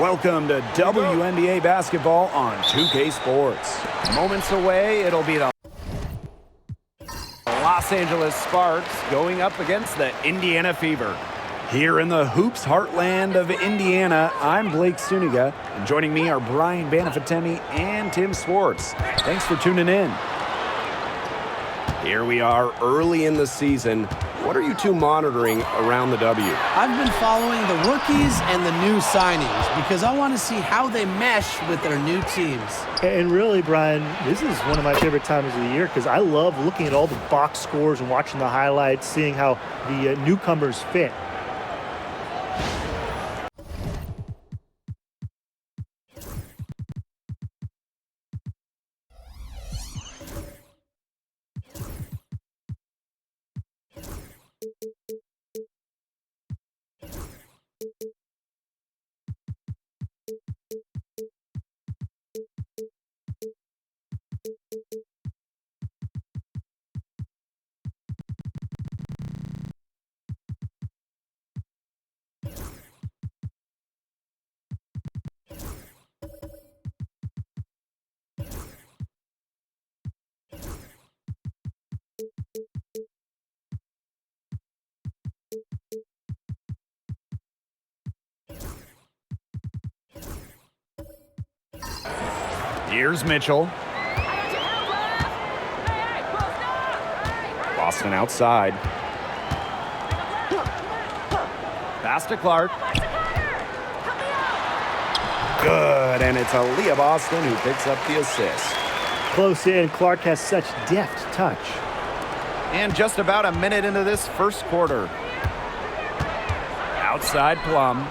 Welcome to WNBA basketball on 2K Sports. Moments away, it'll be the Los Angeles Sparks going up against the Indiana Fever. Here in the hoops heartland of Indiana, I'm Blake Suniga, and joining me are Brian Banafitemi and Tim Swartz. Thanks for tuning in. Here we are early in the season. What are you two monitoring around the W? I've been following the rookies and the new signings because I want to see how they mesh with their new teams. And really, Brian, this is one of my favorite times of the year because I love looking at all the box scores and watching the highlights, seeing how the newcomers fit. Here's Mitchell. Boston outside. Pass to Clark. Good, and it's Aaliyah Boston who picks up the assist. Close in, Clark has such deft touch. And just about a minute into this first quarter. Outside Plum.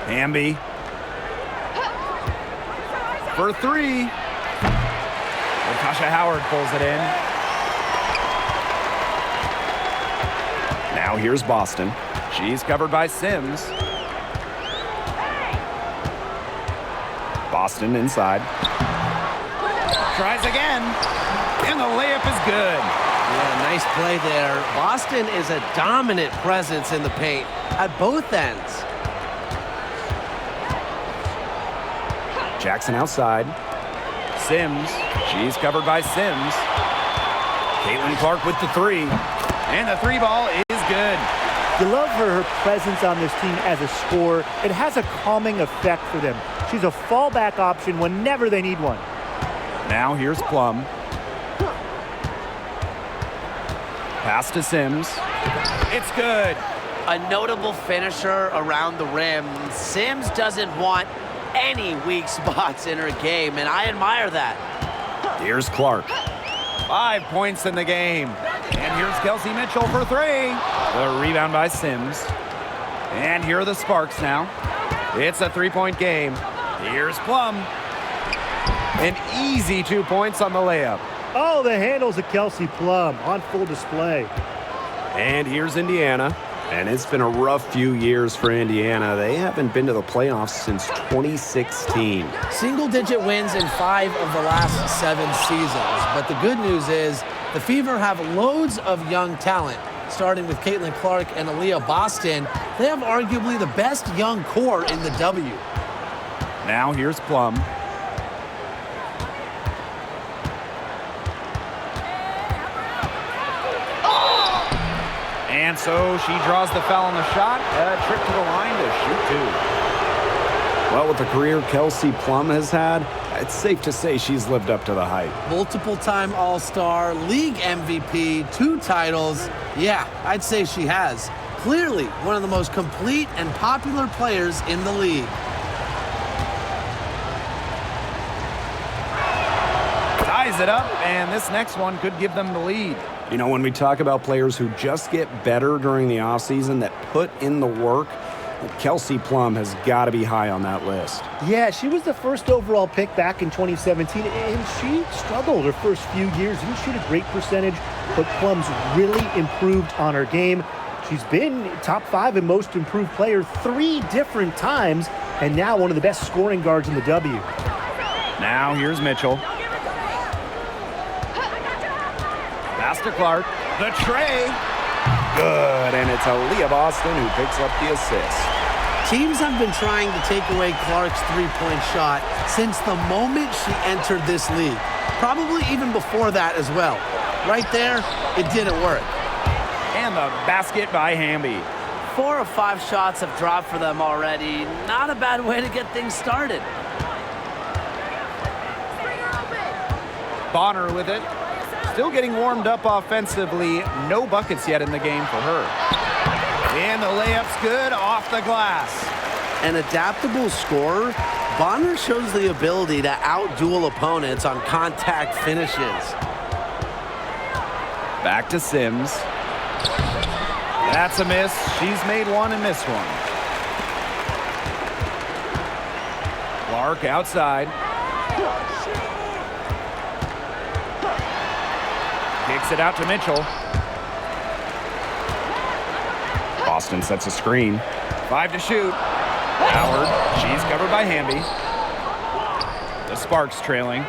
Hamby. For three. Natasha Howard pulls it in. Now here's Boston. She's covered by Sims. Boston inside. Tries again. And the layup is good. Yeah, nice play there. Boston is a dominant presence in the paint at both ends. Jackson outside. Sims. She's covered by Sims. Caitlin Clark with the three. And the three ball is good. You love her presence on this team as a scorer. It has a calming effect for them. She's a fallback option whenever they need one. Now here's Plum. Pass to Sims. It's good. A notable finisher around the rim. Sims doesn't want any weak spots in her game, and I admire that. Here's Clark. 5 points in the game. And here's Kelsey Mitchell for three. The rebound by Sims. And here are the Sparks now. It's a three-point game. Here's Plum. An easy 2 points on the layup. Oh, the handles of Kelsey Plum on full display. And here's Indiana. And it's been a rough few years for Indiana. They haven't been to the playoffs since 2016. Single-digit wins in 5 of the last 7 seasons. But the good news is the Fever have loads of young talent. Starting with Caitlin Clark and Aaliyah Boston, they have arguably the best young core in the W. Now here's Plum. And so she draws the foul on the shot. A trip to the line to shoot two. Well, with the career Kelsey Plum has had, it's safe to say she's lived up to the hype. Multiple-time All-Star, league MVP, 2 titles. Yeah, I'd say she has. Clearly one of the most complete and popular players in the league. Ties it up, and this next one could give them the lead. You know, when we talk about players who just get better during the offseason, that put in the work, Kelsey Plum has got to be high on that list. Yeah, she was the first overall pick back in 2017, and she struggled her first few years. Didn't shoot a great percentage, but Plum's really improved on her game. She's been top 5 in most improved player 3 different times, and now one of the best scoring guards in the W. Now here's Mitchell. Pass to Clark. The tray. Good, and it's Aaliyah Boston who picks up the assist. Teams have been trying to take away Clark's three-point shot since the moment she entered this league. Probably even before that as well. Right there, it didn't work. And the basket by Hamby. 4 of 5 shots have dropped for them already. Not a bad way to get things started. Bonner with it. Still getting warmed up offensively. No buckets yet in the game for her. And the layup's good off the glass. An adaptable scorer, Bonner shows the ability to outduel opponents on contact finishes. Back to Sims. That's a miss. She's made one and missed one. Clark outside. Kicks it out to Mitchell. Boston sets a screen. 5 to shoot. Howard. She's covered by Hamby. The Sparks trailing.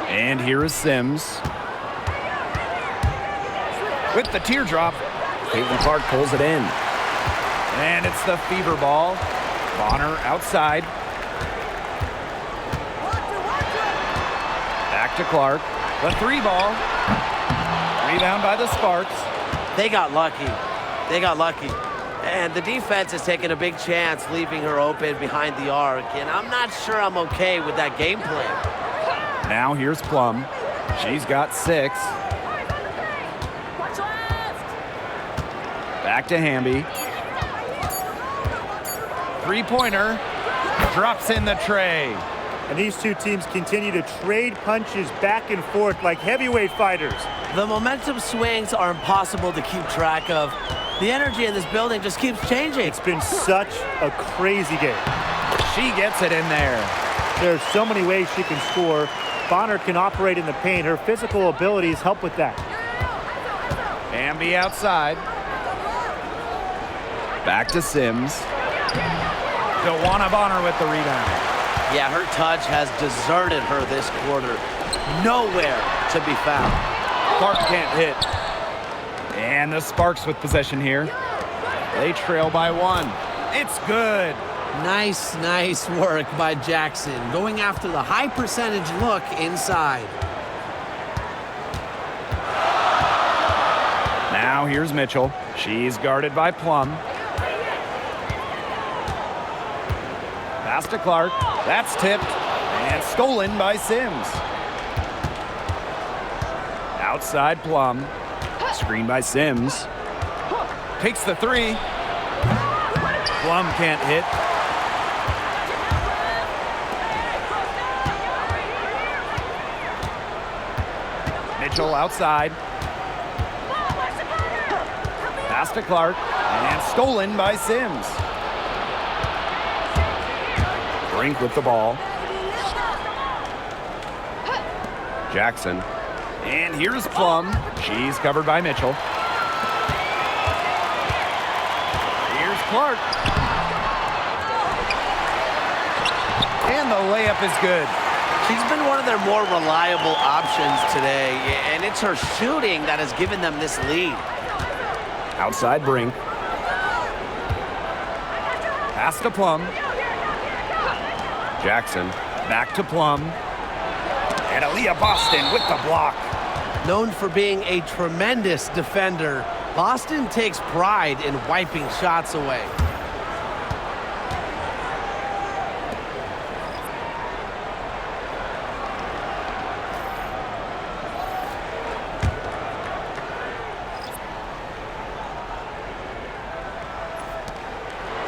And here is Sims. With the teardrop, Caitlin Clark pulls it in. And it's the fever ball. Bonner outside. Back to Clark. The 3 ball. Rebound by the Sparks. They got lucky. And the defense is taking a big chance, leaving her open behind the arc. And I'm not sure I'm okay with that game plan. Now here's Plum. She's got 6. Back to Hamby. 3-pointer. Drops in the tray. And these two teams continue to trade punches back and forth like heavyweight fighters. The momentum swings are impossible to keep track of. The energy in this building just keeps changing. It's been such a crazy game. She gets it in there. There are so many ways she can score. Bonner can operate in the paint. Her physical abilities help with that. Hamby outside. Back to Sims. Dewana Bonner with the rebound. Yeah, her touch has deserted her this quarter. Nowhere to be found. Clark can't hit. And the Sparks with possession here. They trail by 1. It's good. Nice work by Jackson, going after the high percentage look inside. Now here's Mitchell. She's guarded by Plum. Pass to Clark. That's tipped and stolen by Sims. Outside Plum. Screen by Sims. Takes the 3. Plum can't hit. Mitchell outside. Pass to Clark and stolen by Sims. Brink with the ball. Jackson. And here's Plum. She's covered by Mitchell. Here's Clark. And the layup is good. She's been one of their more reliable options today, and it's her shooting that has given them this lead. Outside Brink. Pass to Plum. Jackson back to Plum. And Aaliyah Boston with the block. Known for being a tremendous defender, Boston takes pride in wiping shots away.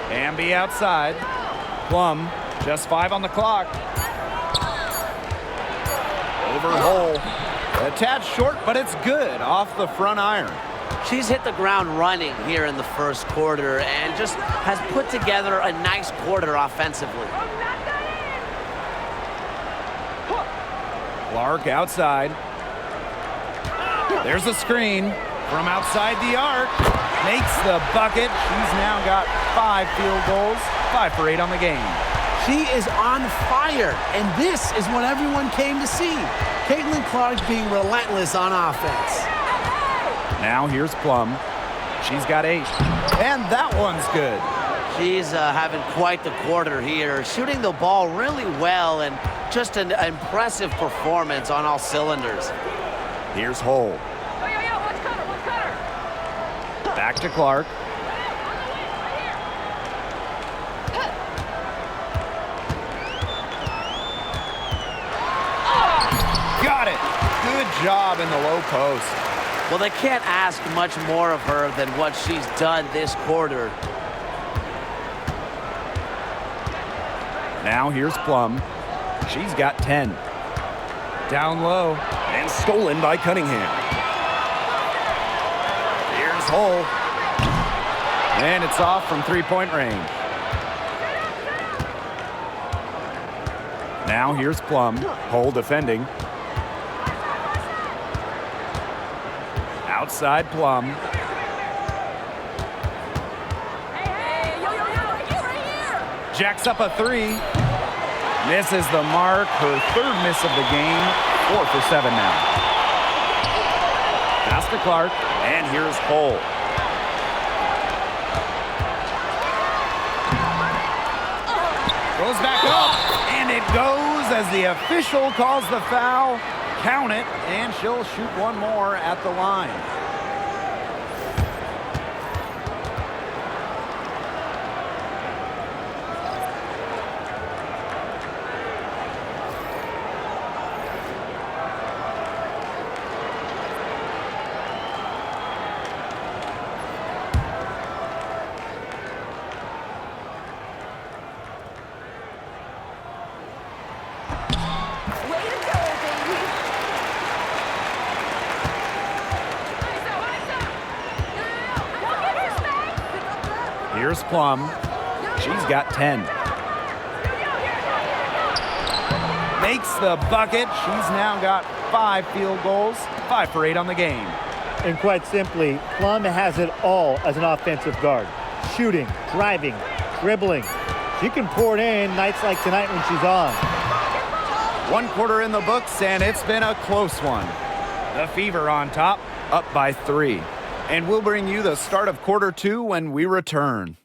Hamby outside. Plum, just 5 on the clock. Over hole. A tad short, but it's good off the front iron. She's hit the ground running here in the first quarter and just has put together a nice quarter offensively. Clark outside. There's a screen from outside the arc. Makes the bucket. She's now got 5 field goals, 5 for 8 on the game. She is on fire, and this is what everyone came to see. Caitlin Clark being relentless on offense. Now here's Plum. She's got 8. And that one's good. She's having quite the quarter here, shooting the ball really well and just an impressive performance on all cylinders. Here's Hull. Back to Clark. Got it. Good job in the low post. Well, they can't ask much more of her than what she's done this quarter. Now here's Plum. She's got 10. Down low and stolen by Cunningham. Here's Hull. And it's off from three-point range. Now here's Plum. Hull defending. Outside Plum. Jacks up a 3. Misses the mark. Her 3rd miss of the game. 4 for 7 now. Pass to Clark. And here's Hull. Goes back up. And it goes as the official calls the foul. Count it. And she'll shoot one more at the line. Here's Plum. She's got 10. Makes the bucket. She's now got 5 field goals. 5 for 8 on the game. And quite simply, Plum has it all as an offensive guard. Shooting, driving, dribbling. She can pour it in nights like tonight when she's on. 1 quarter in the books, and it's been a close one. The Fever on top, up by 3. And we'll bring you the start of quarter 2 when we return.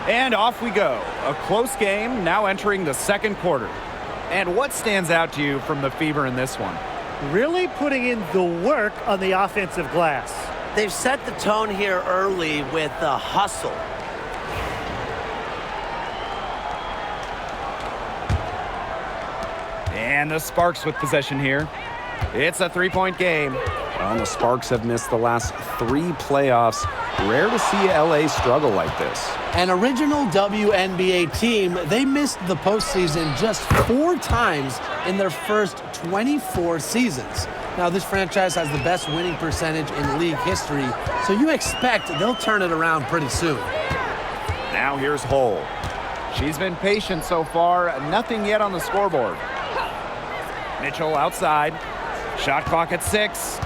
And off we go. A close game now entering the 2nd quarter. And what stands out to you from the Fever in this one? Really putting in the work on the offensive glass. They've set the tone here early with the hustle. And the Sparks with possession here. It's a 3-point game. Well, the Sparks have missed the last 3 playoffs. Rare to see LA struggle like this. An original WNBA team, they missed the postseason just 4 times in their first 24 seasons. Now, this franchise has the best winning percentage in league history, so you expect they'll turn it around pretty soon. Now here's Hull. She's been patient so far. Nothing yet on the scoreboard. Mitchell outside. Shot clock at 6.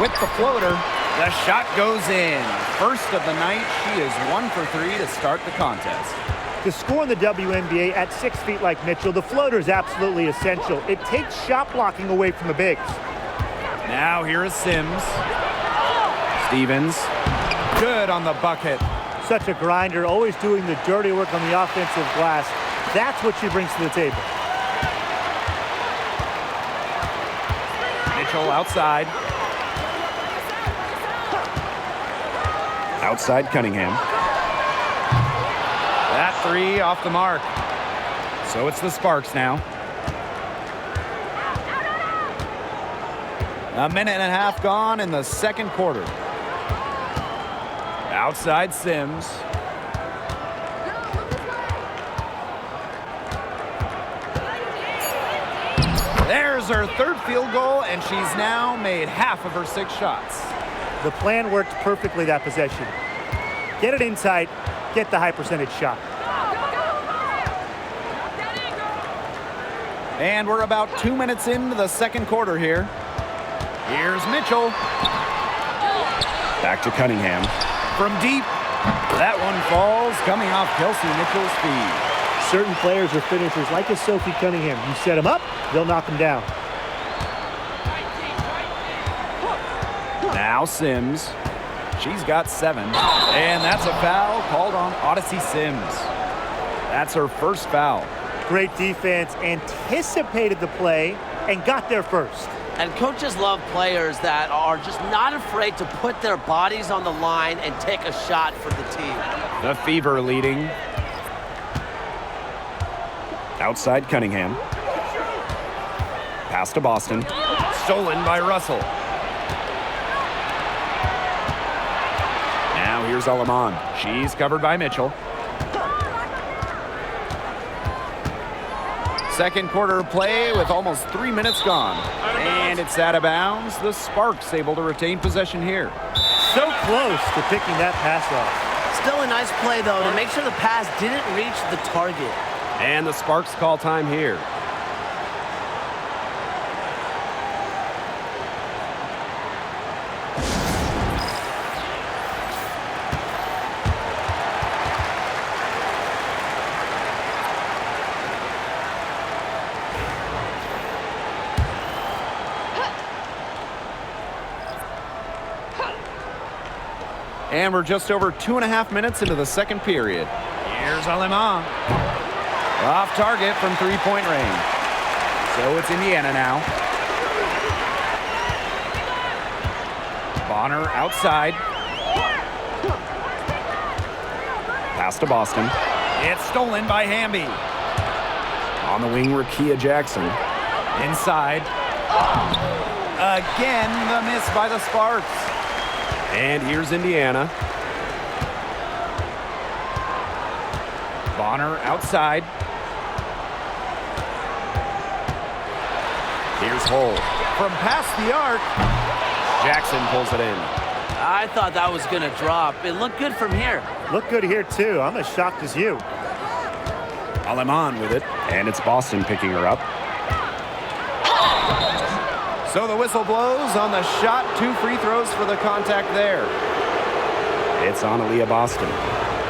With the floater, the shot goes in. First of the night, she is 1 for 3 to start the contest. To score in the WNBA at 6 feet like Mitchell, the floater is absolutely essential. It takes shot blocking away from the bigs. Now here is Sims. Stevens. Good on the bucket. Such a grinder, always doing the dirty work on the offensive glass. That's what she brings to the table. Mitchell outside. Outside Cunningham. That 3 off the mark. So it's the Sparks now. A minute and a half gone in the 2nd quarter. Outside Sims. There's her 3rd field goal, and she's now made half of her 6 shots. The plan worked perfectly that possession. Get it inside, get the high percentage shot. And we're about 2 minutes into the second quarter here. Here's Mitchell. Back to Cunningham. From deep. That one falls, coming off Kelsey Mitchell's feed. Certain players are finishers, like a Sophie Cunningham. You set them up, they'll knock them down. Now Sims. She's got 7. And that's a foul called on Odyssey Sims. That's her first foul. Great defense, anticipated the play, and got there first. And coaches love players that are just not afraid to put their bodies on the line and take a shot for the team. The Fever leading. Outside Cunningham. Pass to Boston. Stolen by Russell. Now here's Alaman. She's covered by Mitchell. Second quarter play with almost 3 minutes gone. And it's out of bounds. The Sparks able to retain possession here. So close to picking that pass off. Still a nice play, though, to make sure the pass didn't reach the target. And the Sparks call time here. And we're just over 2.5 minutes into the second period. Here's Alema. Off target from three-point range. So it's Indiana now. Bonner outside. Pass to Boston. It's stolen by Hamby. On the wing, Rakia Jackson. Inside. Again, the miss by the Sparks. And here's Indiana. Bonner outside. Here's Hull. From past the arc, Jackson pulls it in. I thought that was going to drop. It looked good from here. Look good here, too. I'm as shocked as you. Aleman with it, and it's Boston picking her up. So the whistle blows on the shot. 2 free throws for the contact there. It's on Aaliyah Boston.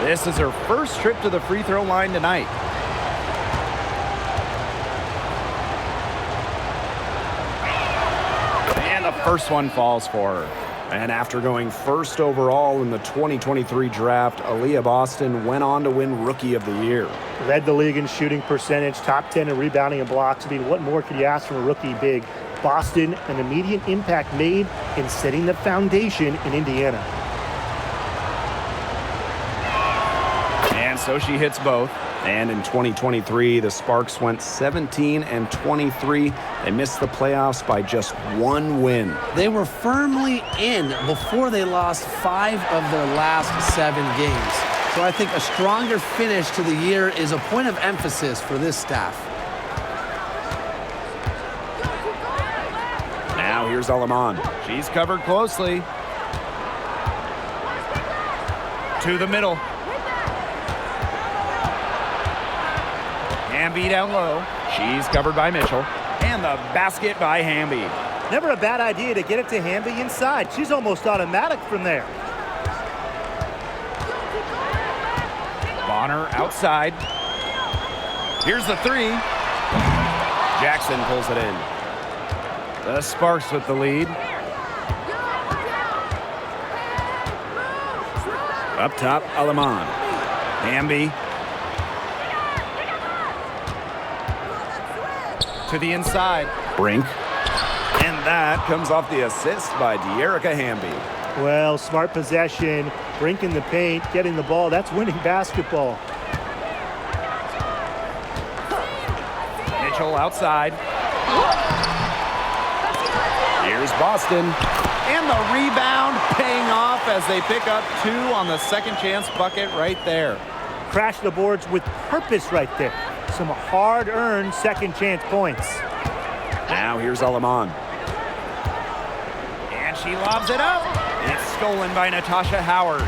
This is her first trip to the free throw line tonight. And the first one falls for her. And after going first overall in the 2023 draft, Aaliyah Boston went on to win Rookie of the Year. Led the league in shooting percentage, top 10 in rebounding and blocks. I mean, what more could you ask from a rookie big? Boston, an immediate impact made in setting the foundation in Indiana. And so she hits both. And in 2023, the Sparks went 17-23. They missed the playoffs by just 1 win. They were firmly in before they lost 5 of their last 7 games. So I think a stronger finish to the year is a point of emphasis for this staff. Now here's Alaman. She's covered closely. To the middle. Hamby down low. She's covered by Mitchell. And the basket by Hamby. Never a bad idea to get it to Hamby inside. She's almost automatic from there. Bonner outside. Here's the 3. Jackson pulls it in. The Sparks with the lead. Up top, Alaman. Hamby. To the inside. Brink. And that comes off the assist by De'Erica Hamby. Well, smart possession, Brink in the paint, getting the ball. That's winning basketball. Mitchell outside. Here's Boston. And the rebound paying off as they pick up 2 on the second chance bucket right there. Crash the boards with purpose right there. Some hard-earned second chance points. Now here's Alaman. And she lobs it up. It's stolen by Natasha Howard.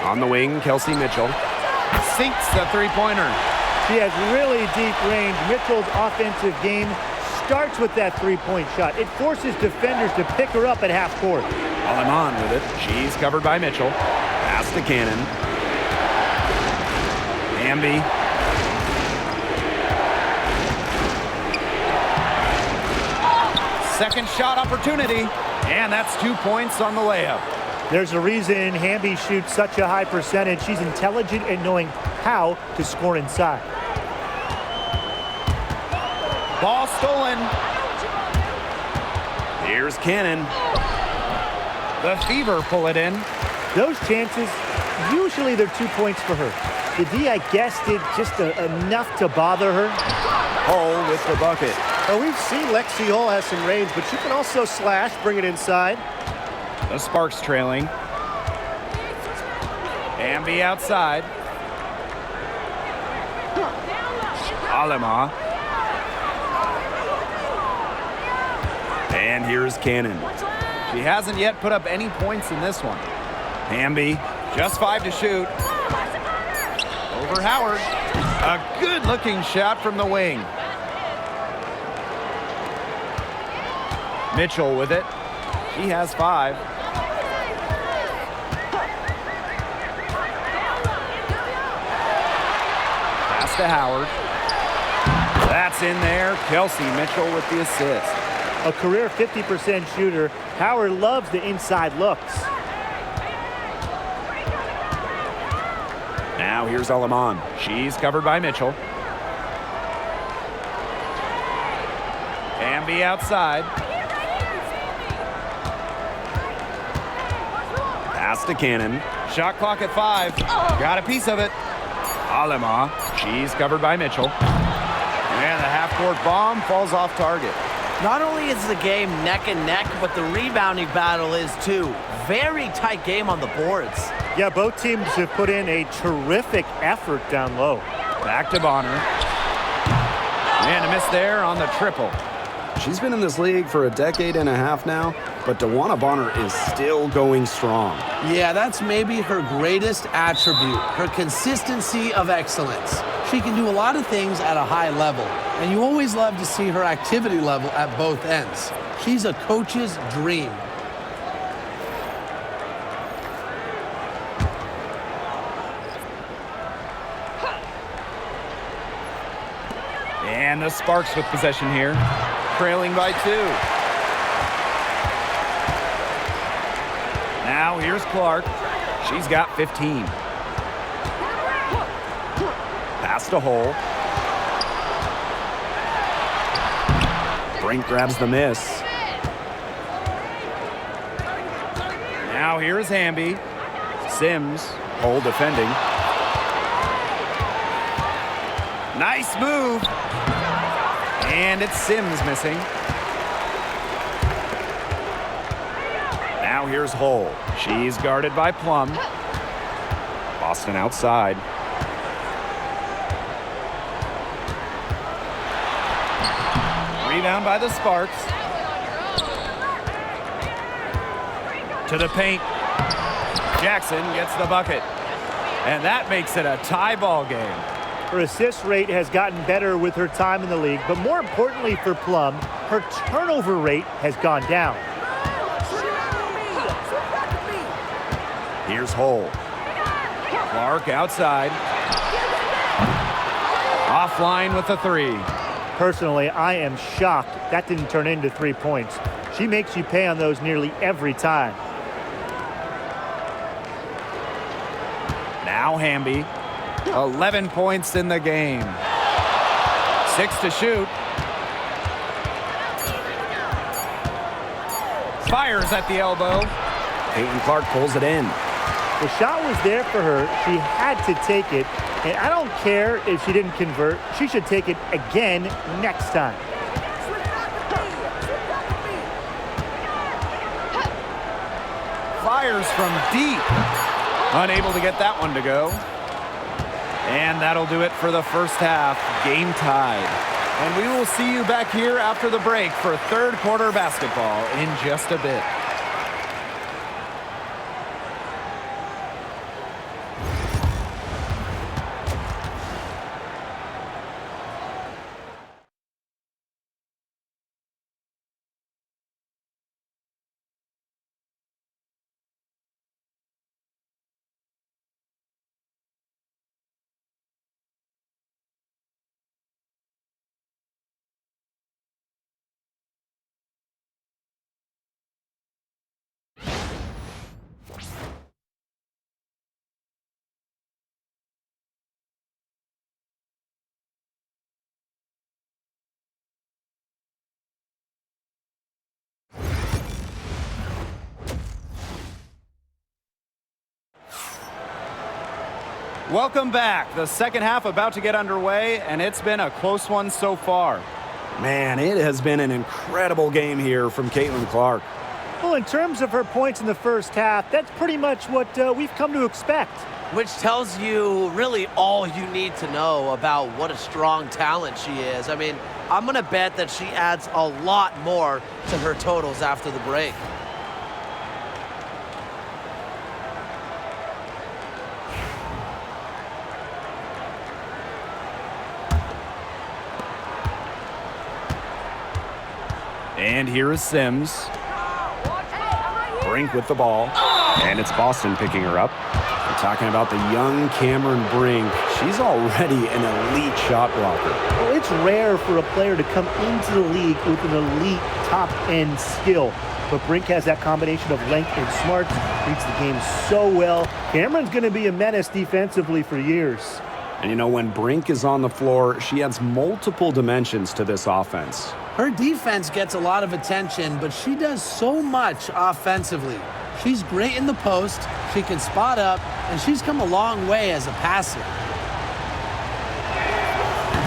On the wing, Kelsey Mitchell. Sinks the three-pointer. She has really deep range. Mitchell's offensive game starts with that three-point shot. It forces defenders to pick her up at half court. Aleman with it. She's covered by Mitchell. Pass to Cannon. Hamby. Second shot opportunity. And that's 2 points on the layup. There's a reason Hamby shoots such a high percentage. She's intelligent in knowing how to score inside. Ball stolen. Here's Cannon. The Fever pull it in. Those chances, usually they're 2 points for her. The D, I guess, did just enough to bother her. Hull with the bucket. Well, we've seen Lexi Hull has some range, but she can also slash, bring it inside. The Sparks trailing. Hamby outside. Alema. And here's Cannon. She hasn't yet put up any points in this one. Hamby, just 5 to shoot. Over Howard. A good-looking shot from the wing. Mitchell with it. She has 5. Pass to Howard. That's in there. Kelsey Mitchell with the assist. A career 50% shooter, Howard loves the inside looks. Now here's Aleman. She's covered by Mitchell. Hamby outside. Pass to Cannon. Shot clock at 5. Got a piece of it. Alema. She's covered by Mitchell. And the half-court bomb falls off target. Not only is the game neck and neck, but the rebounding battle is too. Very tight game on the boards. Yeah, both teams have put in a terrific effort down low. Back to Bonner. And a miss there on the triple. She's been in this league for a decade and a half now, but DeWanna Bonner is still going strong. Yeah, that's maybe her greatest attribute, her consistency of excellence. She can do a lot of things at a high level, and you always love to see her activity level at both ends. She's a coach's dream. And the Sparks with possession here, trailing by 2. Now here's Clark. She's got 15. Pass to Hull. Brink grabs the miss. Now here's Hamby. Sims, Hull defending. Nice move. And it's Sims missing. Now here's Hull. She's guarded by Plum. Boston outside. Rebound by the Sparks. To the paint. Jackson gets the bucket. And that makes it a tie ball game. Her assist rate has gotten better with her time in the league, but more importantly for Plum, her turnover rate has gone down. Here's Hull. Clark outside. Offline with the 3. Personally, I am shocked that didn't turn into 3 points. She makes you pay on those nearly every time. Now Hamby. 11 points in the game. 6 to shoot. Fires at the elbow. Peyton Clark pulls it in. The shot was there for her. She had to take it. And I don't care if she didn't convert. She should take it again next time. Fires from deep. Unable to get that one to go. And that'll do it for the first half. Game tied. And we will see you back here after the break for third quarter basketball in just a bit. Welcome back. The second half about to get underway, and it's been a close one so far. Man, it has been an incredible game here from Caitlin Clark. Well, in terms of her points in the first half, that's pretty much what we've come to expect. Which tells you really all you need to know about what a strong talent she is. I mean, I'm going to bet that she adds a lot more to her totals after the break. And here is Sims. Brink with the ball. And it's Boston picking her up. We're talking about the young Cameron Brink. She's already an elite shot blocker. Well, it's rare for a player to come into the league with an elite top-end skill. But Brink has that combination of length and smarts, reads the game so well. Cameron's going to be a menace defensively for years. And you know, when Brink is on the floor, she adds multiple dimensions to this offense. Her defense gets a lot of attention, but she does so much offensively. She's great in the post, she can spot up, and she's come a long way as a passer.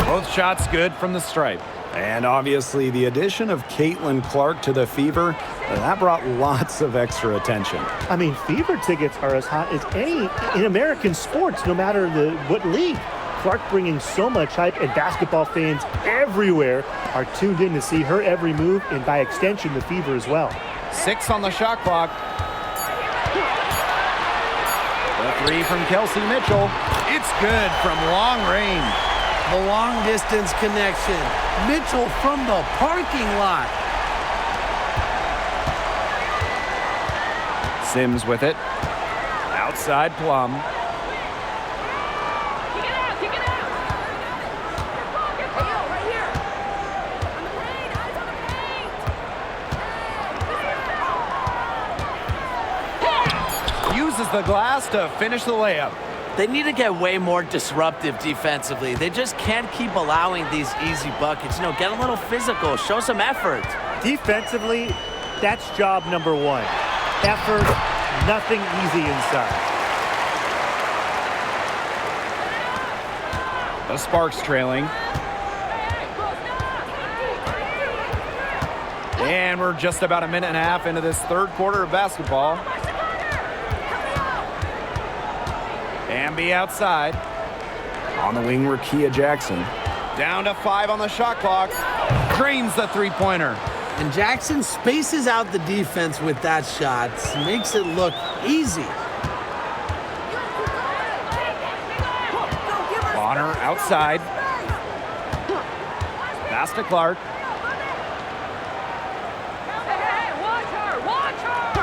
Both shots good from the stripe. And obviously, the addition of Caitlin Clark to the Fever, that brought lots of extra attention. I mean, Fever tickets are as hot as any in American sports, no matter what league. Clark bringing so much hype, and basketball fans everywhere are tuned in to see her every move, and by extension, the Fever as well. 6 on the shot clock. The three from Kelsey Mitchell. It's good from long range. The long distance connection. Mitchell from the parking lot. Sims with it. Outside Plum. Uses the glass to finish the layup. They need to get way more disruptive defensively. They just can't keep allowing these easy buckets. You know, get a little physical, show some effort. Defensively, that's job number one. Effort, nothing easy inside. The Sparks trailing. And we're just about a minute and a half into this third quarter of basketball. Amby outside. On the wing, Rakia Jackson. Down to 5 on the shot clock. Drains the three-pointer. And Jackson spaces out the defense with that shot. Makes it look easy. Bonner outside. Pass to Clark.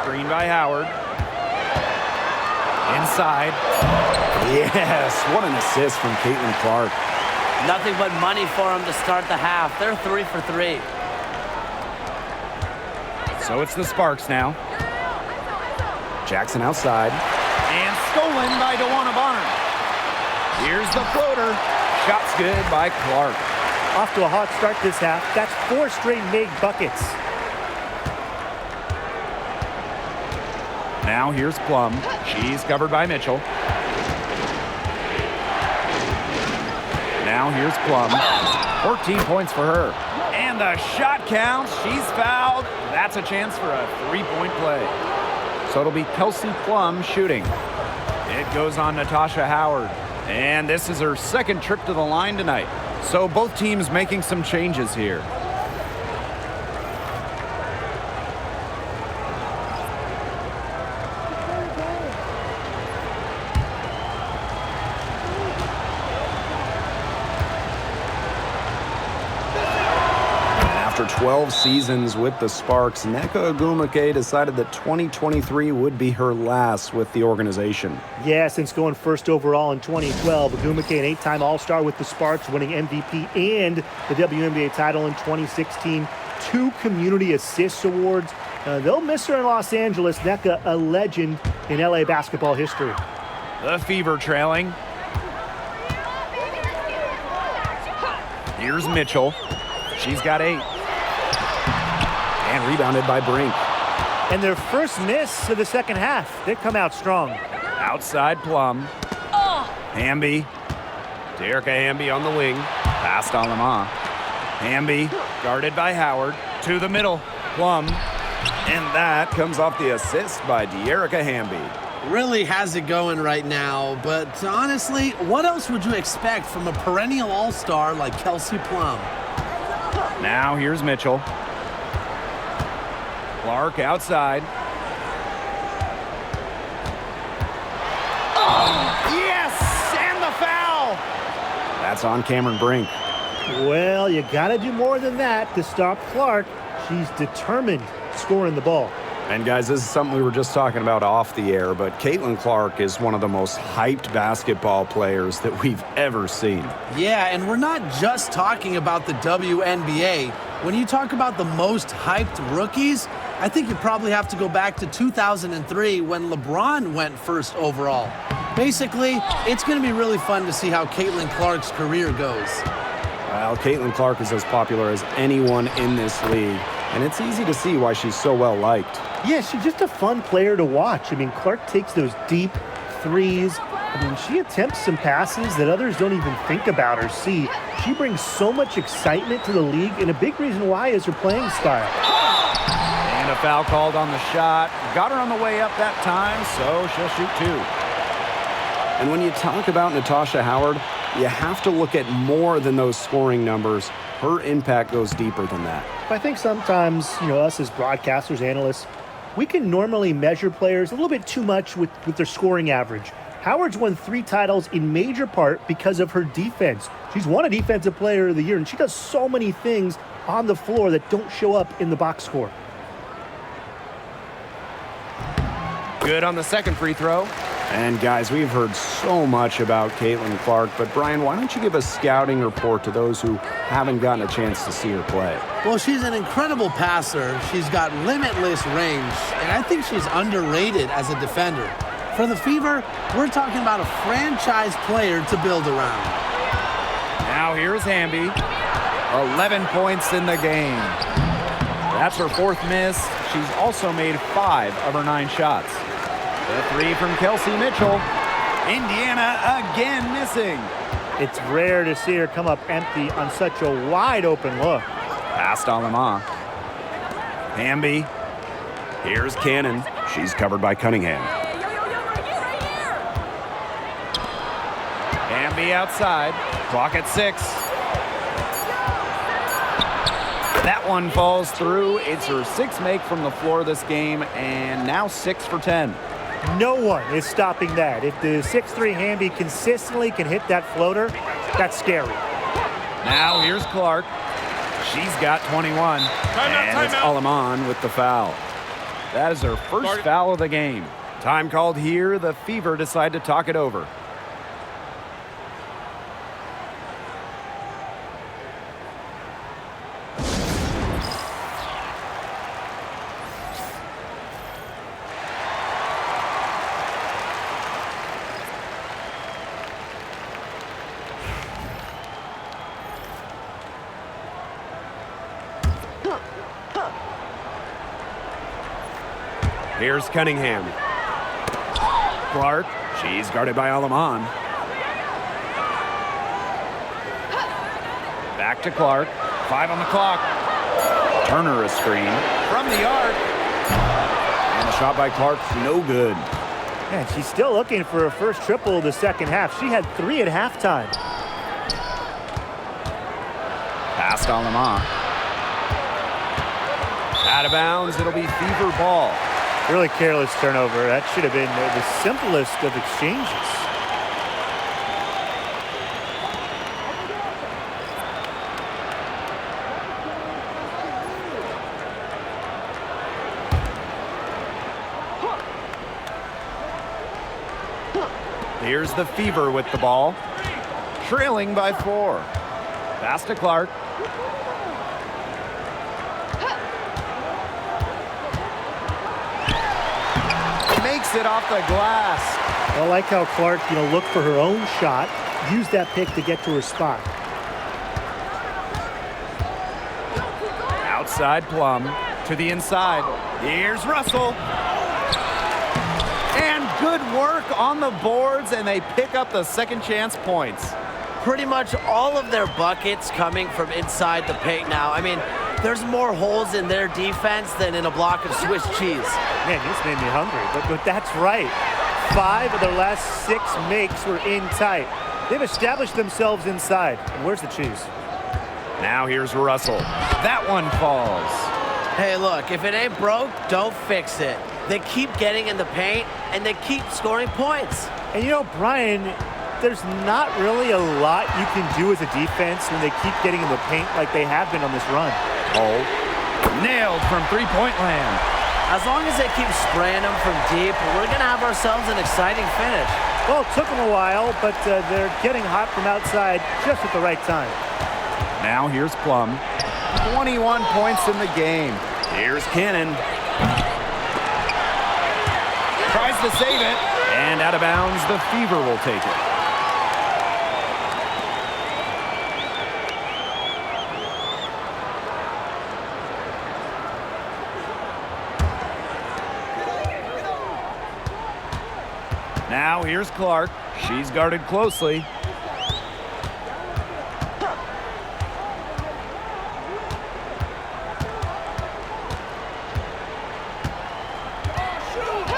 Screen by Howard. Inside. Yes, what an assist from Caitlin Clark. Nothing but money for them to start the half. They're 3 for 3. So it's the Sparks now. Jackson outside. And stolen by DeWanna Bonner. Here's the floater. Shot's good by Clark. Off to a hot start this half. That's 4 straight made buckets. Now here's Plum. She's covered by Mitchell. Now here's Plum. 14 points for her. And the shot counts. She's fouled. That's a chance for a three-point play. So it'll be Kelsey Plum shooting. It goes on Natasha Howard. And this is her second trip to the line tonight. So both teams making some changes here. After 12 seasons with the Sparks, Nneka Ogwumike decided that 2023 would be her last with the organization. Yeah, since going first overall in 2012, Ogwumike, an 8-time All-Star with the Sparks, winning MVP and the WNBA title in 2016, 2 Community Assists Awards. They'll miss her in Los Angeles. Nneka, a legend in LA basketball history. The Fever trailing. Here's Mitchell. She's got 8. And rebounded by Brink. And their first miss of the second half. They come out strong. Outside Plum. Hamby. Erica Hamby on the wing. Past Alama. Hamby guarded by Howard. To the middle. Plum. And that comes off the assist by De'Erica Hamby. Really has it going right now, but honestly, what else would you expect from a perennial all-star like Kelsey Plum? Now here's Mitchell. Clark outside. Yes! And the foul! That's on Cameron Brink. Well, you got to do more than that to stop Clark. She's determined scoring the ball. And guys, this is something we were just talking about off the air, but Caitlin Clark is one of the most hyped basketball players that we've ever seen. Yeah, and we're not just talking about the WNBA. When you talk about the most hyped rookies, I think you probably have to go back to 2003 when LeBron went first overall. Basically, it's going to be really fun to see how Caitlin Clark's career goes. Well, Caitlin Clark is as popular as anyone in this league, and it's easy to see why she's so well liked. Yeah, she's just a fun player to watch. I mean, Clark takes those deep threes. I mean, she attempts some passes that others don't even think about or see. She brings so much excitement to the league, and a big reason why is her playing style. And a foul called on the shot. Got her on the way up that time, so she'll shoot two. And when you talk about Natasha Howard, you have to look at more than those scoring numbers. Her impact goes deeper than that. I think sometimes, us as broadcasters, analysts, we can normally measure players a little bit too much with their scoring average. Howard's won 3 titles in major part because of her defense. She's won a Defensive Player of the Year, and she does so many things on the floor that don't show up in the box score. Good on the second free throw. And guys, we've heard so much about Caitlin Clark, but Brian, why don't you give a scouting report to those who haven't gotten a chance to see her play? Well, she's an incredible passer. She's got limitless range, and I think she's underrated as a defender. For the Fever, we're talking about a franchise player to build around. Now here's Hamby. 11 points in the game. That's her 4th miss. She's also made 5 of her 9 shots. The 3 from Kelsey Mitchell. Indiana again missing. It's rare to see her come up empty on such a wide open look. Past Alama. Hamby. Here's Cannon. She's covered by Cunningham. Hamby outside. Clock at 6. That one falls through. It's her 6th make from the floor this game, and now 6 for 10. No one is stopping that. If the 6'3" Hamby consistently can hit that floater, that's scary. Now here's Clark. She's got 21. And it's Alaman with the foul. That is her first foul of the game. Time called here. The Fever decide to talk it over. Here's Cunningham. Clark. She's guarded by Alaman. Back to Clark. 5 on the clock. Turner a screen from the arc. And the shot by Clark's no good. Man, she's still looking for her first triple of the second half. She had 3 at halftime. Past Alaman. Out of bounds. It'll be Fever ball. Really careless turnover. That should have been the simplest of exchanges. Here's the Fever with the ball. Trailing by 4. Pass to Clark. Makes it off the glass. I like how Clark, looked for her own shot, used that pick to get to her spot. Outside Plum to the inside. Here's Russell. And Good work on the boards, and they pick up the second chance points. Pretty much all of their buckets coming from inside the paint now. I mean, there's more holes in their defense than in a block of Swiss cheese. Man, this made me hungry, but that's right. 5 of their last 6 makes were in tight. They've established themselves inside. And where's the cheese? Now here's Russell. That one falls. Hey, look, if it ain't broke, don't fix it. They keep getting in the paint, and they keep scoring points. And you know, Brian, there's not really a lot you can do as a defense when they keep getting in the paint like they have been on this run. Oh, nailed from three-point land. As long as they keep spraying them from deep, we're going to have ourselves an exciting finish. Well, it took them a while, but they're getting hot from outside just at the right time. Now here's Plum. 21 points in the game. Here's Cannon. Tries to save it. And out of bounds, the Fever will take it. Now here's Clark. She's guarded closely.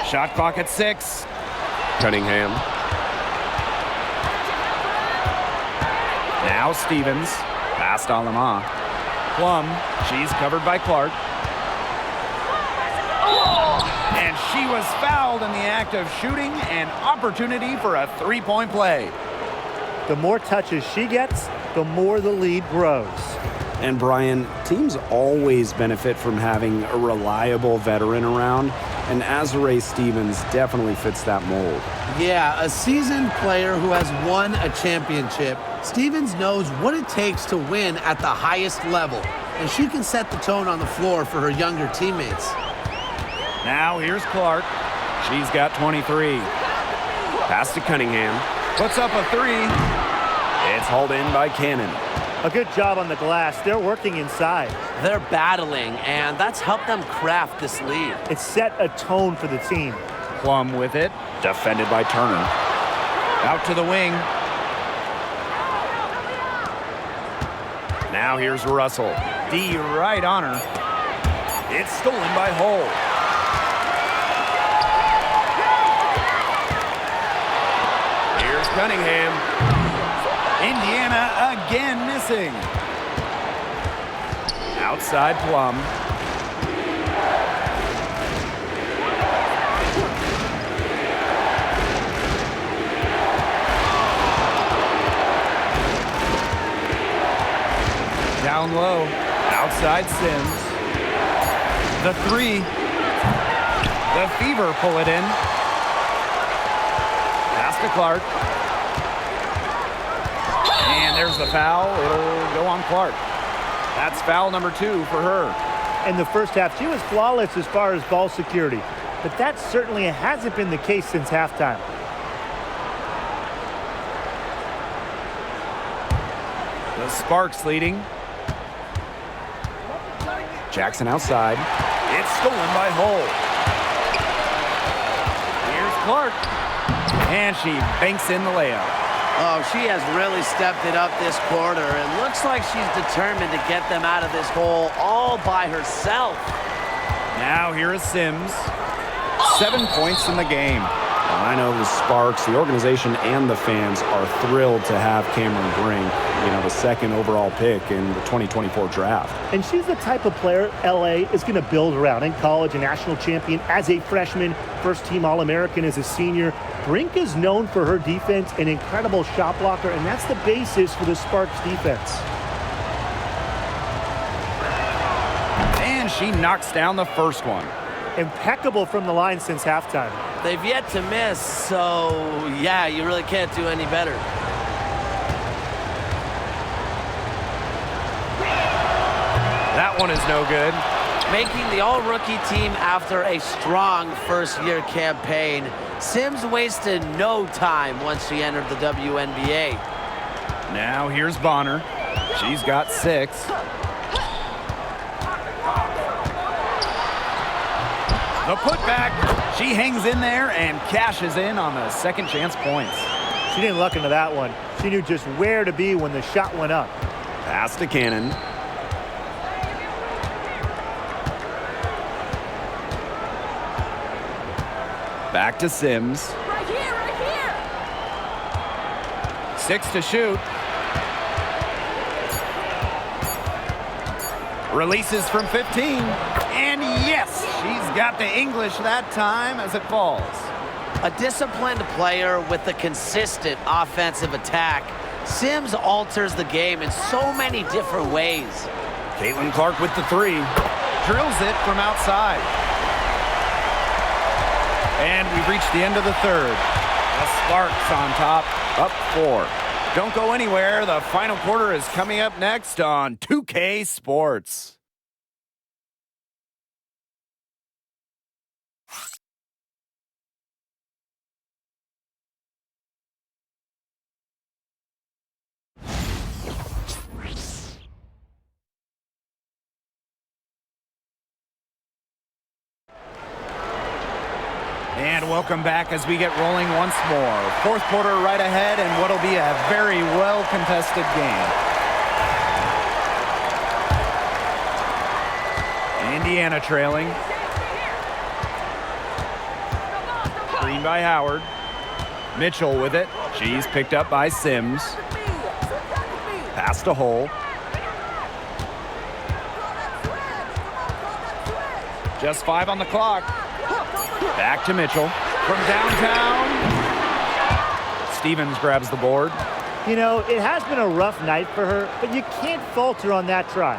Shot clock at 6. Cunningham. Now Stevens. Past Alama. Plum. She's covered by Clark. And she was fouled in the act of shooting. An opportunity for a three-point play. The more touches she gets, the more the lead grows. And Brian, teams always benefit from having a reliable veteran around, and Azurá Stevens definitely fits that mold. Yeah, a seasoned player who has won a championship. Stevens knows what it takes to win at the highest level, and she can set the tone on the floor for her younger teammates. Now here's Clark. She's got 23. Pass to Cunningham. Puts up a 3. It's hauled in by Cannon. A good job on the glass. They're working inside. They're battling, and that's helped them craft this lead. It set a tone for the team. Plum with it. Defended by Turner. Out to the wing. Now here's Russell. D right on her. It's stolen by Hull. Here's Cunningham. Indiana again missing. Outside Plum. Down low. Outside Sims. The 3. The Fever pull it in. Pass to Clark. And there's the foul. It'll go on Clark. That's foul number 2 for her. In the first half, she was flawless as far as ball security. But that certainly hasn't been the case since halftime. The Sparks leading. Jackson outside. It's stolen by Hull. Here's Clark. And she banks in the layup. Oh, she has really stepped it up this quarter, and looks like she's determined to get them out of this hole all by herself. Now here is Sims. 7 points in the game. I know the Sparks, the organization, and the fans are thrilled to have Cameron Brink, the second overall pick in the 2024 draft. And she's the type of player LA is going to build around. In college, a national champion as a freshman, first-team All-American as a senior. Brink is known for her defense, an incredible shot blocker, and that's the basis for the Sparks defense. And she knocks down the first one. Impeccable from the line since halftime. They've yet to miss, so yeah, you really can't do any better. That one is no good. Making the all-rookie team after a strong first-year campaign, Sims wasted no time once she entered the WNBA. Now here's Bonner. She's got 6. The putback. She hangs in there and cashes in on the second chance points. She didn't luck into that one. She knew just where to be when the shot went up. Pass to Cannon. Back to Sims. Right here. 6 to shoot. Releases from 15. And yes, she's got the English that time as it falls. A disciplined player with a consistent offensive attack, Sims alters the game in so many different ways. Caitlin Clark with the 3. Drills it from outside. And we've reached the end of the third. The Sparks on top, up 4. Don't go anywhere. The final quarter is coming up next on 2K Sports. And welcome back as we get rolling once more. Fourth quarter right ahead and what'll be a very well-contested game. Indiana trailing. Screen by Howard. Mitchell with it. She's picked up by Sims. Pass to Hull. Just 5 on the clock. Back to Mitchell. From downtown. Stevens grabs the board. You know, it has been a rough night for her, but you can't falter on that try.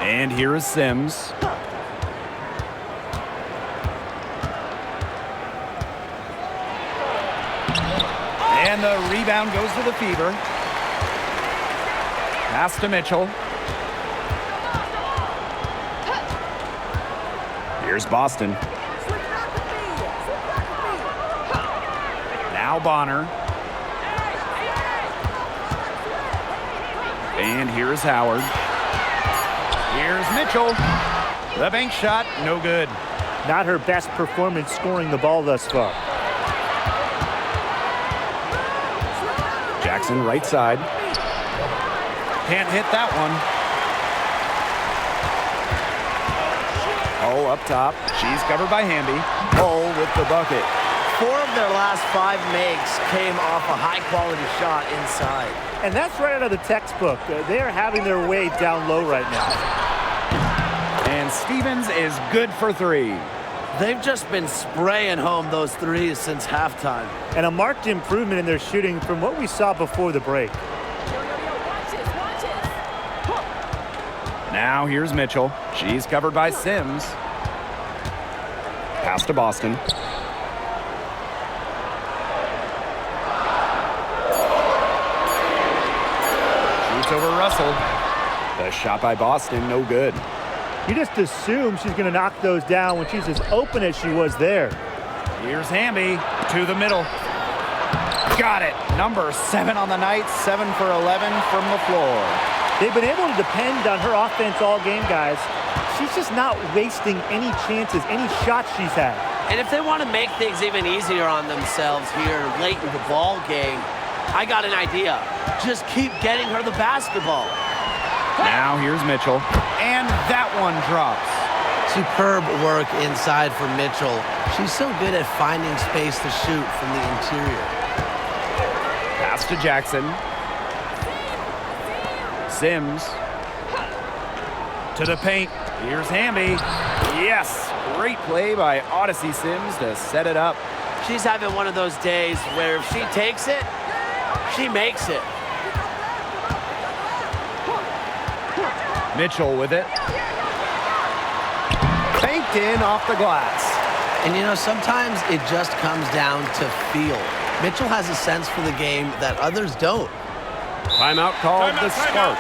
And here is Sims. And the rebound goes to the Fever. Pass to Mitchell. Here's Boston. Now Bonner. And here's Howard. Here's Mitchell. The bank shot, no good. Not her best performance scoring the ball thus far. Jackson right side. Can't hit that one. Hull up top. She's covered by Hamby. Hull with the bucket. 4 of their last 5 makes came off a high-quality shot inside. And that's right out of the textbook. They're having their way down low right now. And Stevens is good for 3. They've just been spraying home those threes since halftime. And a marked improvement in their shooting from what we saw before the break. Now here's Mitchell. She's covered by Sims. Pass to Boston. Shoots over Russell. The shot by Boston, no good. You just assume she's going to knock those down when she's as open as she was there. Here's Hamby to the middle. Got it. Number 7 on the night, 7 for 11 from the floor. They've been able to depend on her offense all game, guys. She's just not wasting any chances, any shots she's had. And if they want to make things even easier on themselves here late in the ball game, I got an idea. Just keep getting her the basketball. Now here's Mitchell. And that one drops. Superb work inside for Mitchell. She's so good at finding space to shoot from the interior. Pass to Jackson. Sims. To the paint. Here's Hamby. Yes. Great play by Odyssey Sims to set it up. She's having one of those days where if she takes it, she makes it. Mitchell with it. Banked in off the glass. And you know, sometimes it just comes down to feel. Mitchell has a sense for the game that others don't. Timeout called the Sparks.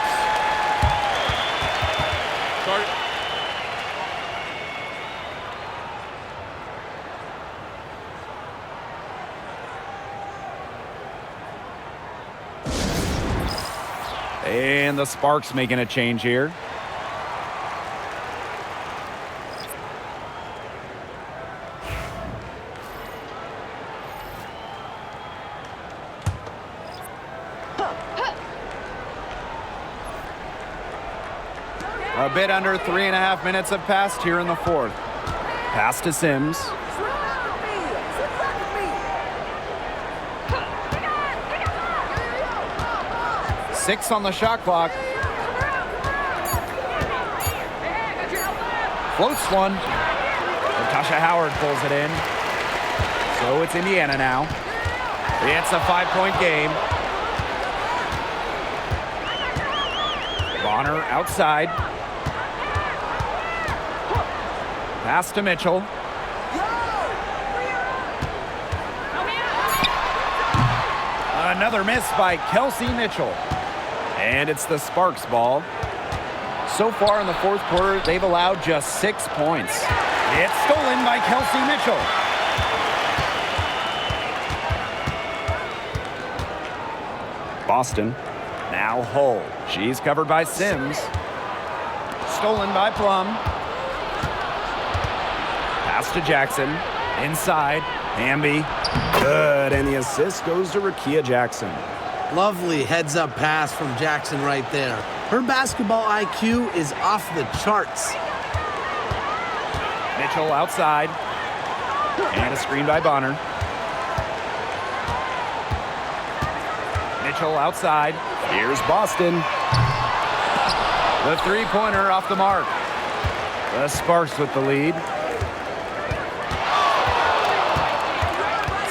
And the Sparks making a change here. A bit under 3.5 minutes have passed here in the fourth. Pass to Sims. 6 on the shot clock. Floats one. Natasha Howard pulls it in. So it's Indiana now. It's a 5-point game. Bonner outside. Pass to Mitchell. Another miss by Kelsey Mitchell. And it's the Sparks ball. So far in the fourth quarter, they've allowed just 6 points. It's stolen by Kelsey Mitchell. Boston. Now Hull. She's covered by Sims. Stolen by Plum. Pass to Jackson. Inside. Hamby. Good. And the assist goes to Rakia Jackson. Lovely heads-up pass from Jackson right there. Her basketball IQ is off the charts. Mitchell outside. And a screen by Bonner. Mitchell outside. Here's Boston. The three-pointer off the mark. The Sparks with the lead.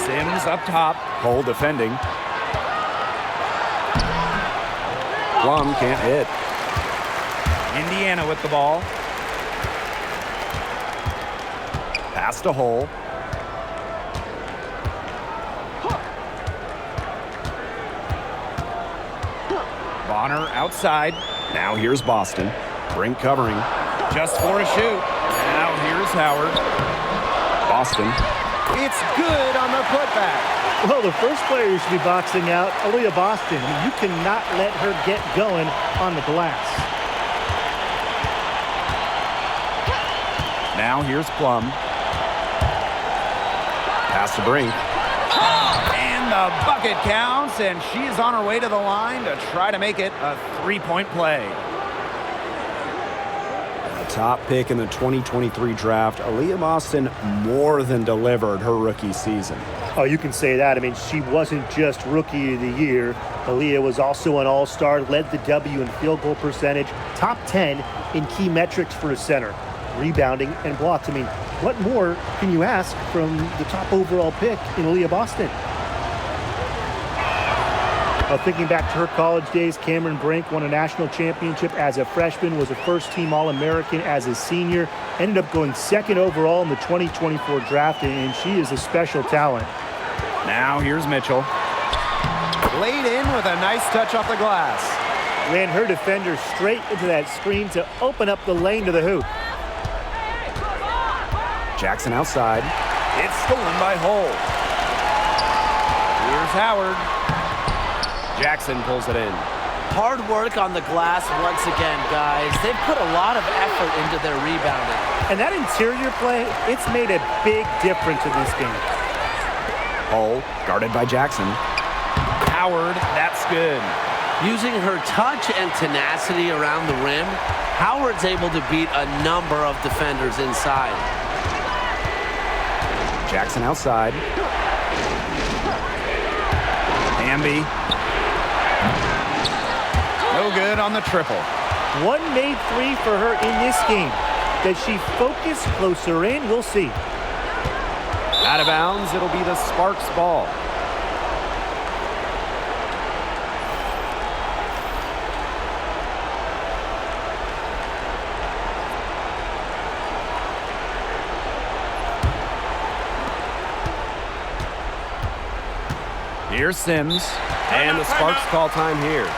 Sims up top. Hull defending. Plum can't hit. Indiana with the ball. Pass to Hull. Bonner outside. Now here's Boston. Brink covering. Just 4 to shoot. Now here's Howard. Boston. It's good on the putback. Well, the first player who should be boxing out, Aaliyah Boston. I mean, you cannot let her get going on the glass. Now here's Plum. Pass to Brink. And the bucket counts, and she's on her way to the line to try to make it a 3-point play. Top pick in the 2023 draft, Aaliyah Boston more than delivered her rookie season. Oh, you can say that. I mean, she wasn't just Rookie of the Year. Aaliyah was also an All-Star, led the W in field goal percentage, top 10 in key metrics for a center, rebounding and blocks. I mean, what more can you ask from the top overall pick in Aaliyah Boston? Thinking back to her college days, Cameron Brink won a national championship as a freshman, was a first-team All-American as a senior, ended up going second overall in the 2024 draft, and she is a special talent. Now here's Mitchell. Laid in with a nice touch off the glass. Ran her defender straight into that screen to open up the lane to the hoop. Jackson outside. It's stolen by Hull. Here's Howard. Jackson pulls it in. Hard work on the glass once again, guys. They've put a lot of effort into their rebounding. And that interior play, it's made a big difference in this game. Hull guarded by Jackson. Howard, that's good. Using her touch and tenacity around the rim, Howard's able to beat a number of defenders inside. Jackson outside. Hamby. No good on the triple. One made three for her in this game. Does she focus closer in? We'll see. Out of bounds, it'll be the Sparks ball. Here's Sims. And the Sparks call time here.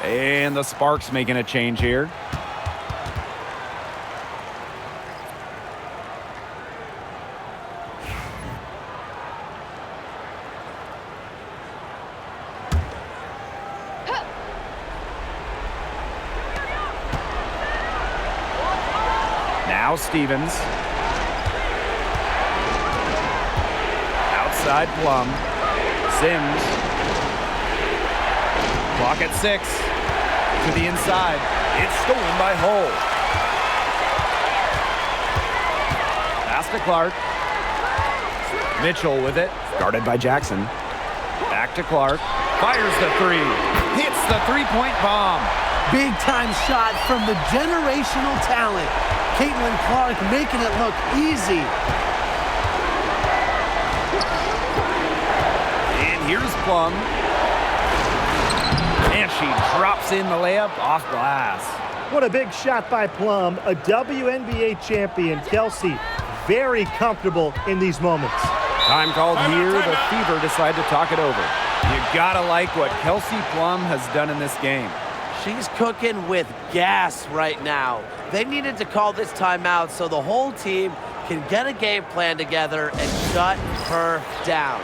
And the Sparks making a change here. Now Now Stevens. Outside Plum. Sims. Clock at 6. To the inside. It's stolen by Hull. Pass to Clark. Mitchell with it. Guarded by Jackson. Back to Clark. Fires the 3. Hits the three-point bomb. Big time shot from the generational talent. Caitlin Clark making it look easy. And here's Plum. And she drops in the layup off glass. What a big shot by Plum, a WNBA champion. Kelsey, very comfortable in these moments. Time called here. The Fever decide to talk it over. You gotta like what Kelsey Plum has done in this game. She's cooking with gas right now. They needed to call this timeout so the whole team can get a game plan together and shut her down.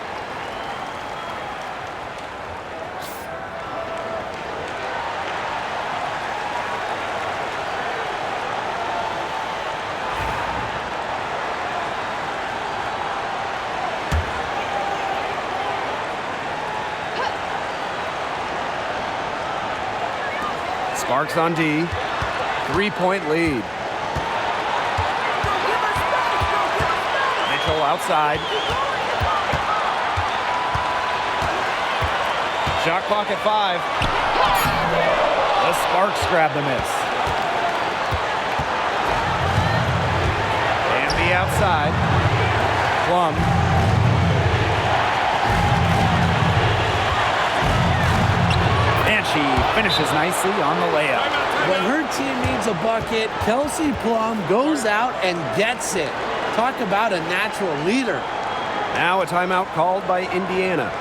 Sparks on D. Three-point lead. Mitchell outside. Shot clock at 5. The Sparks grab the miss. And the outside. Plum. And she finishes nicely on the layup. When her team needs a bucket, Kelsey Plum goes out and gets it. Talk about a natural leader. Now a timeout called by Indiana.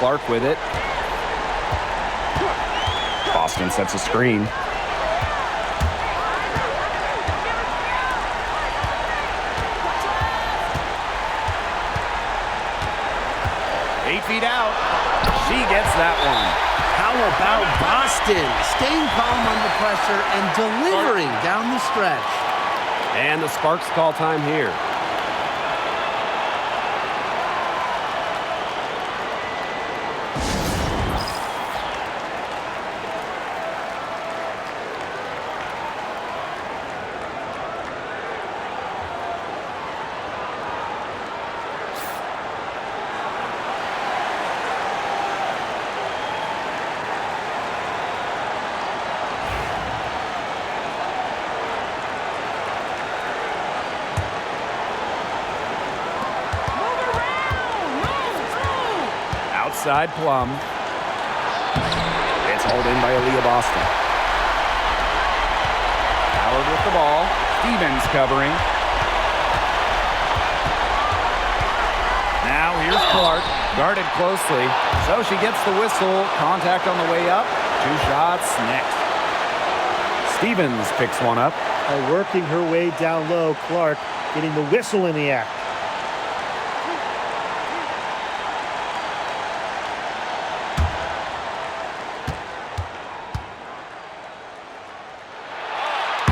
Clark with it. Boston sets a screen. Eight feet out. She gets that one. How about Boston staying calm under pressure and delivering down the stretch? And the Sparks call time here. Outside Plum. It's hauled in by Aaliyah Boston. Howard with the ball. Stevens covering. Now here's Clark. Guarded closely. So she gets the whistle. Contact on the way up. 2 shots next. Stevens picks one up. Working her way down low, Clark getting the whistle in the act.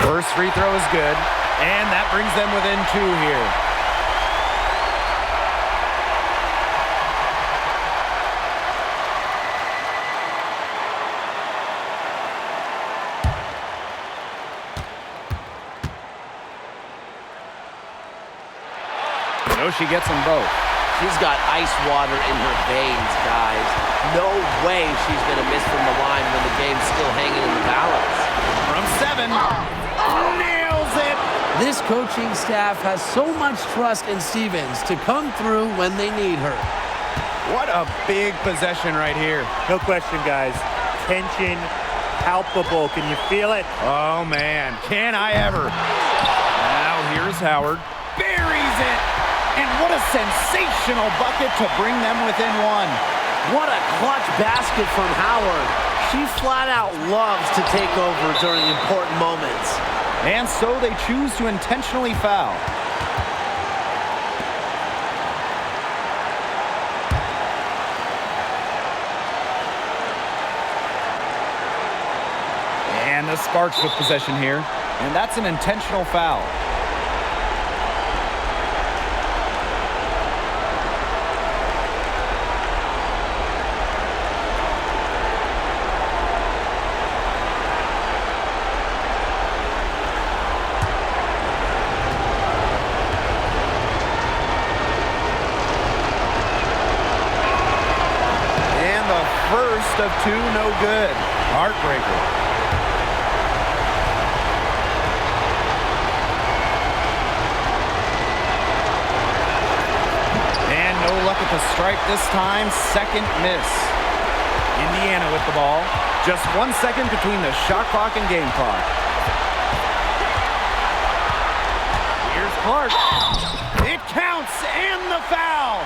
First free throw is good, and that brings them within 2 here. So she gets them both. She's got ice water in her veins, guys. No way she's going to miss from the line when the game's still hanging in the balance. From 7, nails it. This coaching staff has so much trust in Stevens to come through when they need her. What a big possession right here. No question, guys. Tension palpable. Can you feel it? Oh, man. Can I ever? Now here's Howard. Buries it. And what a sensational bucket to bring them within 1. What a clutch basket from Howard. She flat out loves to take over during important moments. And so they choose to intentionally foul. And the Sparks with possession here. And that's an intentional foul. And the first of two, no good. Heartbreaker. No luck at the stripe this time. Second miss. Indiana with the ball. Just 1 second between the shot clock and game clock. Here's Clark. It counts and the foul.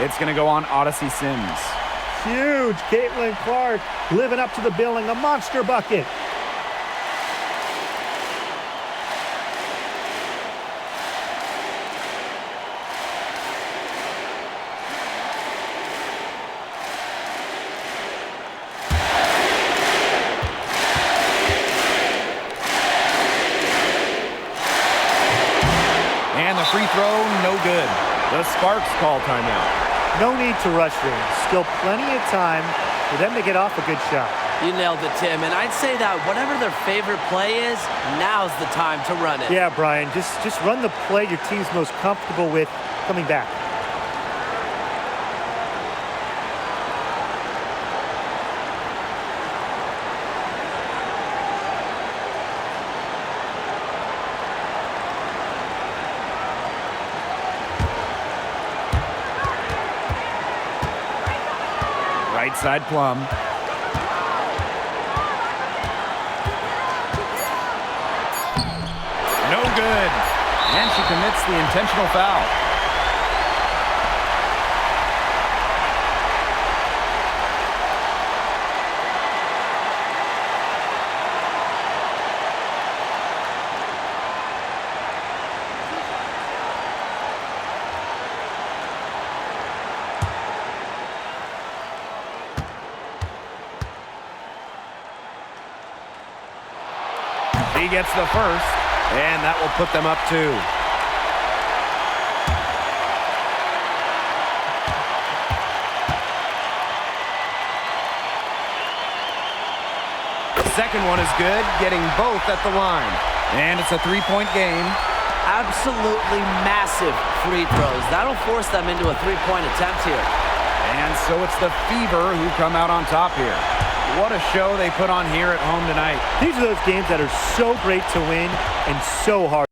It's going to go on Odyssey Sims. Huge. Caitlin Clark living up to the billing. A monster bucket. And the free throw, no good. The Sparks call timeout. No need to rush things. Still plenty of time for them to get off a good shot. You nailed it, Tim. And I'd say that whatever their favorite play is, now's the time to run it. Yeah, Brian, just run the play your team's most comfortable with coming back. Right side Plum. No good. And she commits the intentional foul. He gets the first, and that will put them up 2. Second one is good, getting both at the line. And it's a 3-point game. Absolutely massive free throws. That'll force them into a 3-point attempt here. And so it's the Fever who come out on top here. What a show they put on here at home tonight. These are those games that are so great to win and so hard.